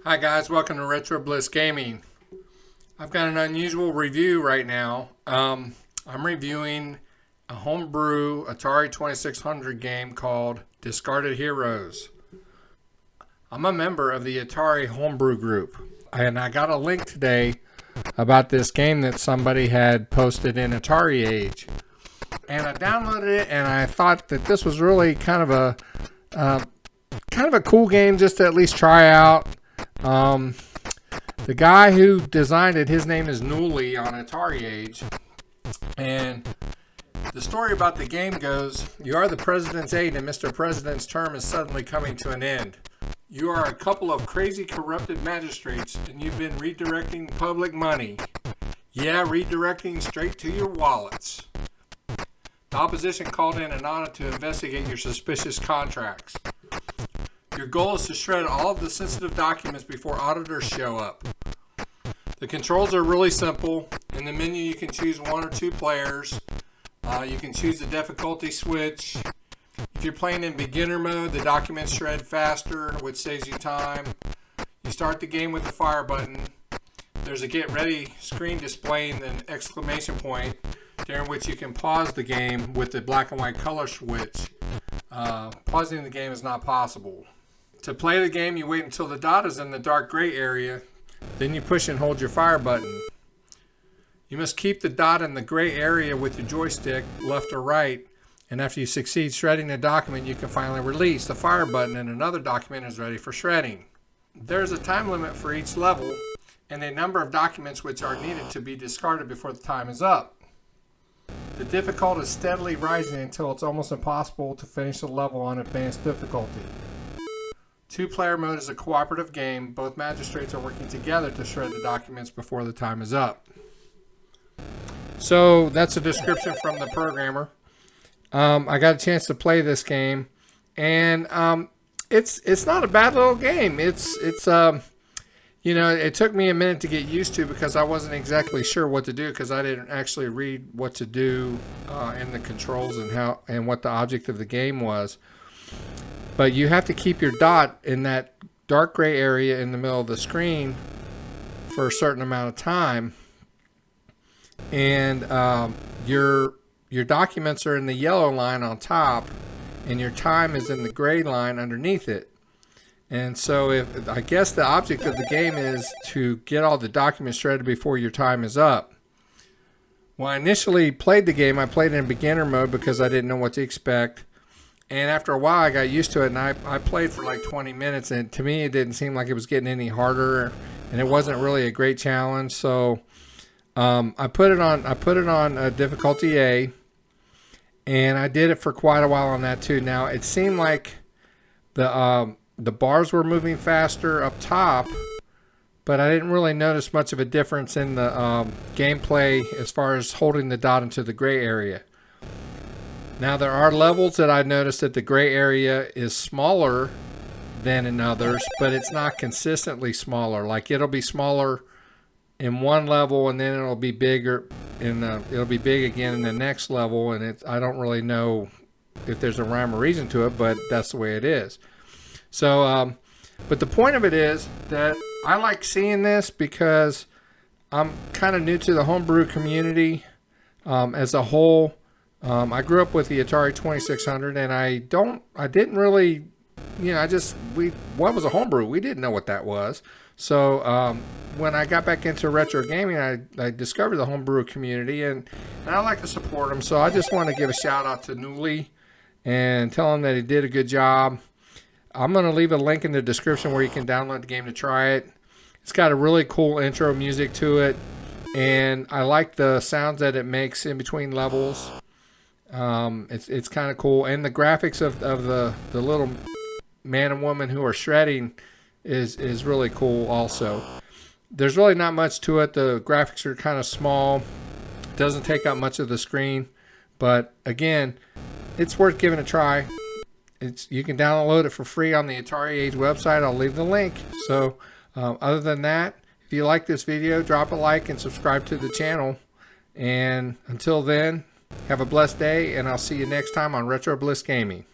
Hi guys, welcome to Retro Bliss Gaming. I've got an unusual review right now. I'm reviewing a homebrew Atari 2600 game called Discarded Heroes. I'm a member of the Atari homebrew group, and I got a link today about this game that somebody had posted in Atari Age. And I downloaded it, and I thought that this was really kind of a cool game just to at least try out. The guy who designed it, his name is Newly on Atari Age, and the story about the game goes, you are the president's aide and Mr. President's term is suddenly coming to an end. You are a couple of crazy corrupted magistrates and you've been redirecting public money. Yeah, redirecting straight to your wallets. The opposition called in an audit to investigate your suspicious contracts. Your goal is to shred all of the sensitive documents before auditors show up. The controls are really simple. In the menu you can choose one or two players. You can choose the difficulty switch. If you're playing in beginner mode, the documents shred faster, which saves you time. You start the game with the fire button. There's a get ready screen displaying an exclamation point, during which you can pause the game with the black and white color switch. Pausing the game is not possible. To play the game, you wait until the dot is in the dark gray area. Then you push and hold your fire button. You must keep the dot in the gray area with your joystick, left or right. And after you succeed shredding a document, you can finally release the fire button and another document is ready for shredding. There's a time limit for each level and a number of documents which are needed to be discarded before the time is up. The difficulty is steadily rising until it's almost impossible to finish the level on advanced difficulty. Two-player mode is a cooperative game. Both magistrates are working together to shred the documents before the time is up. So that's a description from the programmer. I got a chance to play this game, and it's not a bad little game. It's you know, it took me a minute to get used to because I wasn't exactly sure what to do because I didn't actually read what to do in the controls and what the object of the game was. But you have to keep your dot in that dark gray area in the middle of the screen for a certain amount of time. And your documents are in the yellow line on top, and your time is in the gray line underneath it. And so I guess the object of the game is to get all the documents shredded before your time is up. When I initially played the game, I played in beginner mode because I didn't know what to expect. And after a while, I got used to it, and I played for like 20 minutes, and to me, it didn't seem like it was getting any harder, and it wasn't really a great challenge. So I put it on difficulty A, and I did it for quite a while on that too. Now it seemed like the bars were moving faster up top, but I didn't really notice much of a difference in the gameplay as far as holding the dot into the gray area. Now there are levels that I noticed that the gray area is smaller than in others, but it's not consistently smaller. Like it'll be smaller in one level and then it'll be bigger it'll be big again in the next level, and I don't really know if there's a rhyme or reason to it, but that's the way it is. So but the point of it is that I like seeing this because I'm kind of new to the homebrew community as a whole. I grew up with the Atari 2600, and I didn't really, you know, what was a homebrew? We didn't know what that was. So when I got back into retro gaming, I discovered the homebrew community, and I like to support them. So I just want to give a shout out to Newly and tell him that he did a good job. I'm going to leave a link in the description where you can download the game to try it. It's got a really cool intro music to it, and I like the sounds that it makes in between levels. It's kind of cool, and the graphics of the little man and woman who are shredding is really cool also. There's really not much to it. The graphics are kind of small. It doesn't take up much of the screen, but again, it's worth giving a try. You can download it for free on the Atari Age website. I'll leave the link. So other than that, if you like this video, drop a like and subscribe to the channel. And until then, have a blessed day, and I'll see you next time on Retro Bliss Gaming.